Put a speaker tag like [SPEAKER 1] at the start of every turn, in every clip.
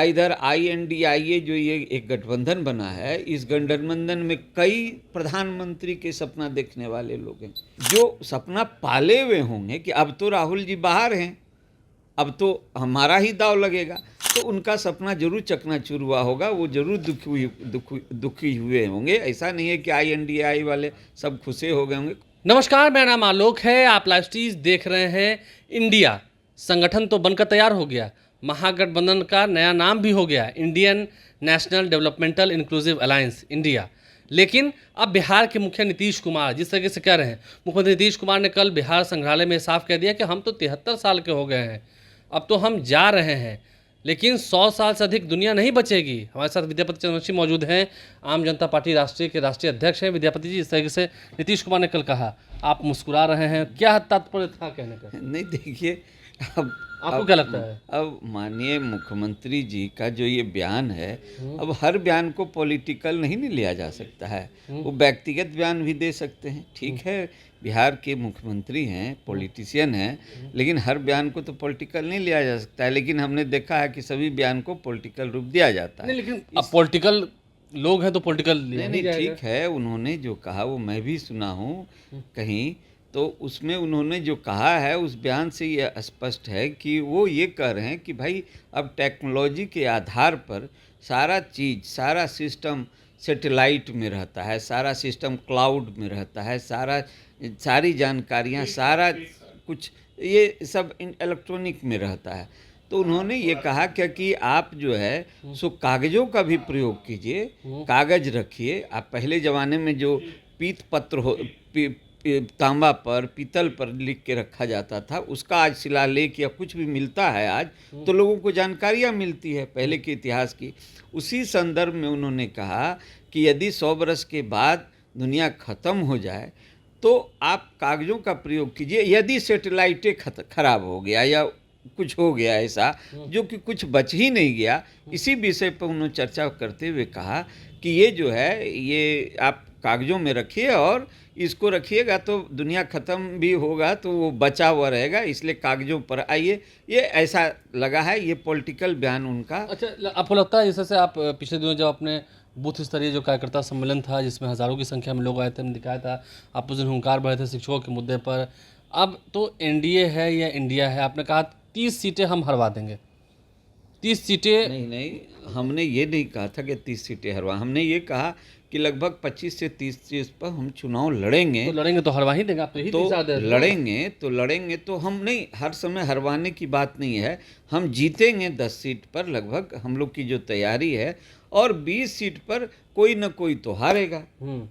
[SPEAKER 1] इधर INDIA जो ये एक गठबंधन बना है, इस गठबंधन में कई प्रधानमंत्री के सपना देखने वाले लोग हैं, जो सपना पाले हुए होंगे कि अब तो राहुल जी बाहर हैं, अब तो हमारा ही दाव लगेगा, तो उनका सपना जरूर चकनाचूर हुआ होगा, वो जरूर दुखी हुए होंगे। ऐसा नहीं है कि INDI वाले सब खुशे हो गए होंगे।
[SPEAKER 2] नमस्कार, मेरा नाम आलोक है। आप लाइव स्ट्रीज देख रहे हैं। इंडिया संगठन तो बनकर तैयार हो गया, महागठबंधन का नया नाम भी हो गया, Indian national developmental inclusive alliance India. लेकिन अब बिहार के मुखिया नीतीश कुमार जिस तरीके से कह रहे हैं, मुख्यमंत्री नीतीश कुमार ने कल बिहार संग्रहालय में साफ कह दिया कि हम तो 73 साल के हो गए हैं, अब तो हम जा रहे हैं, लेकिन 100 साल से अधिक दुनिया नहीं बचेगी। हमारे साथ विद्यापति चंद्रवंशी मौजूद हैं, आम जनता पार्टी राष्ट्रीय के राष्ट्रीय अध्यक्ष हैं। विद्यापति जी, इस तरीके से नीतीश कुमार ने कल कहा, आप मुस्कुरा रहे हैं, क्या तात्पर्य था कहने का?
[SPEAKER 1] नहीं, देखिए, अब
[SPEAKER 2] आपको क्या लगता है?
[SPEAKER 1] अब माननीय मुख्यमंत्री जी का जो ये बयान है, अब हर बयान को पॉलिटिकल नहीं लिया जा सकता है, वो व्यक्तिगत बयान भी दे सकते हैं। ठीक है, बिहार के मुख्यमंत्री हैं, पॉलिटिशियन हैं, लेकिन हर बयान को तो पॉलिटिकल नहीं लिया जा सकता है। लेकिन हमने देखा है कि सभी बयान को पॉलिटिकल रूप दिया जाता है।
[SPEAKER 2] नहीं, लेकिन अब पॉलिटिकल लोग हैं तो पॉलिटिकल
[SPEAKER 1] नहीं, ठीक है, उन्होंने जो कहा वो मैं भी सुना हूँ कहीं, तो उसमें उन्होंने जो कहा है उस बयान से ये स्पष्ट है कि वो ये कह रहे हैं कि भाई अब टेक्नोलॉजी के आधार पर सारा चीज़, सारा सिस्टम सैटेलाइट में रहता है, सारा सिस्टम क्लाउड में रहता है, सारी जानकारियाँ, सारा कुछ ये सब इलेक्ट्रॉनिक में रहता है। तो उन्होंने ये कहा कि आप जो है सो कागज़ों का भी प्रयोग कीजिए, कागज़ रखिए। आप पहले ज़माने में जो पीत पत्र तांबा पर, पीतल पर लिख के रखा जाता था, उसका आज शिलालेख या कुछ भी मिलता है आज, तो लोगों को जानकारियाँ मिलती है पहले के इतिहास की। उसी संदर्भ में उन्होंने कहा कि यदि 100 बरस के बाद दुनिया ख़त्म हो जाए तो आप कागज़ों का प्रयोग कीजिए। यदि सैटेलाइटें खराब हो गया या कुछ हो गया ऐसा जो कि कुछ बच ही नहीं गया, इसी विषय पर उन्होंने चर्चा करते हुए कहा कि ये जो है ये आप कागज़ों में रखिए और इसको रखिएगा तो दुनिया ख़त्म भी होगा तो वो बचा हुआ रहेगा, इसलिए कागज़ों पर आइए। ये ऐसा लगा है, ये पॉलिटिकल बयान उनका।
[SPEAKER 2] अच्छा, आपको लगता है जैसे आप पिछले दिनों जब अपने बूथ स्तरीय जो कार्यकर्ता सम्मेलन था जिसमें हज़ारों की संख्या में लोग आए थे, हमने दिखाया था, आप उस दिन हुंकार भरे थे शिक्षकों के मुद्दे पर, अब तो NDA है या इंडिया है, आपने कहा 30 सीटें हम हरवा देंगे, 30 सीटें?
[SPEAKER 1] नहीं, हमने ये नहीं कहा था कि 30 सीटें हरवा, हमने ये कहा कि लगभग 25 से 30 सीट पर हम चुनाव लड़ेंगे।
[SPEAKER 2] तो लड़ेंगे तो हरवा ही देंगे आप,
[SPEAKER 1] तो लड़ेंगे तो हम नहीं, हर समय हरवाने की बात नहीं है, हम जीतेंगे 10 सीट पर लगभग, हम लोग की जो तैयारी है, और 20 सीट पर कोई न कोई तो हारेगा।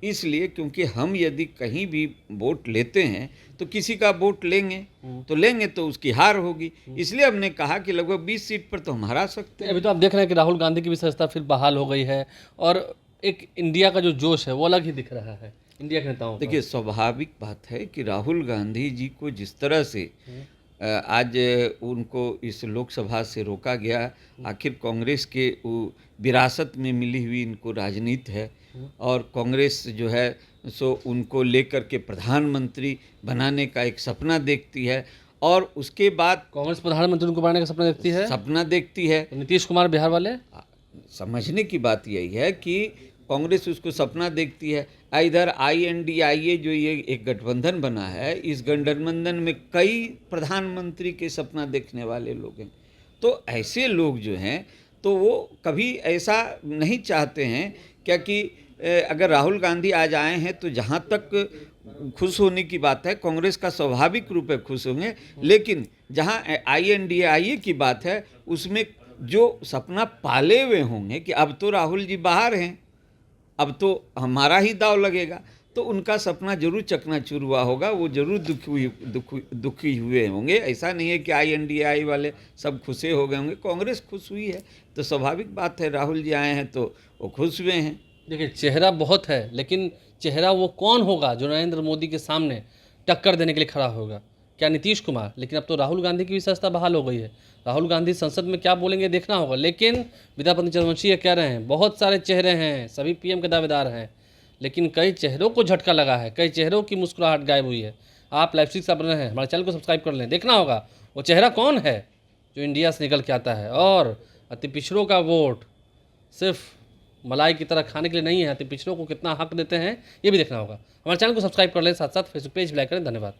[SPEAKER 1] इसलिए क्योंकि हम यदि कहीं भी वोट लेते हैं तो किसी का वोट लेंगे तो उसकी हार होगी, इसलिए हमने कहा कि लगभग 20 सीट पर तो हम हरा सकते हैं।
[SPEAKER 2] अभी तो आप देख रहे हैं कि राहुल गांधी की भी सत्ता फिर बहाल हो गई है और एक इंडिया का जो जोश है वो अलग ही दिख रहा है इंडिया के नेताओं।
[SPEAKER 1] देखिए, स्वाभाविक बात है कि राहुल गांधी जी को जिस तरह से आज उनको इस लोकसभा से रोका गया, आखिर कांग्रेस के विरासत में मिली हुई इनको राजनीति है और कांग्रेस जो है सो उनको लेकर के प्रधानमंत्री बनाने का एक सपना देखती है, और उसके बाद
[SPEAKER 2] कांग्रेस प्रधानमंत्री उनको बनाने का सपना देखती है। तो नीतीश कुमार बिहार वाले
[SPEAKER 1] समझने की बात यही है कि कांग्रेस उसको सपना देखती है। इधर INDIA जो ये एक गठबंधन बना है, इस गठबंधन में कई प्रधानमंत्री के सपना देखने वाले लोग हैं, तो ऐसे लोग जो हैं तो वो कभी ऐसा नहीं चाहते हैं क्या कि अगर राहुल गांधी आज आए हैं तो जहाँ तक खुश होने की बात है, कांग्रेस का स्वाभाविक रूप है खुश होंगे, लेकिन जहाँ INDIA की बात है उसमें जो सपना पाले हुए होंगे कि अब तो राहुल जी बाहर हैं, अब तो हमारा ही दाव लगेगा, तो उनका सपना जरूर चकनाचूर हुआ होगा, वो जरूर दुखी हुए होंगे। ऐसा नहीं है कि INDI वाले सब खुशे हो गए होंगे, कांग्रेस खुश हुई है, तो स्वाभाविक बात है राहुल जी आए हैं तो वो खुश हुए हैं।
[SPEAKER 2] देखिए, चेहरा बहुत है, लेकिन चेहरा वो कौन होगा जो नरेंद्र मोदी के सामने टक्कर देने के लिए खड़ा होगा? क्या नीतीश कुमार? लेकिन अब तो राहुल गांधी की भी सत्ता बहाल हो गई है, राहुल गांधी संसद में क्या बोलेंगे देखना होगा। लेकिन विद्यापति चंद्रवंशी ये कह रहे हैं, बहुत सारे चेहरे हैं, सभी PM के दावेदार हैं, लेकिन कई चेहरों को झटका लगा है, कई चेहरों की मुस्कुराहट गायब हुई है। आप लाइव स्ट्रीम से बन रहे हैं, हमारे चैनल को सब्सक्राइब कर लें, देखना होगा वो चेहरा कौन है जो इंडिया से निकल के आता है और अति पिछड़ों का वोट सिर्फ मलाई की तरह खाने के लिए नहीं है, अति पिछड़ों को कितना हक देते हैं ये भी देखना होगा। हमारे चैनल को सब्सक्राइब कर लें, साथ साथ फेसबुक पेज भी लाइक करें। धन्यवाद।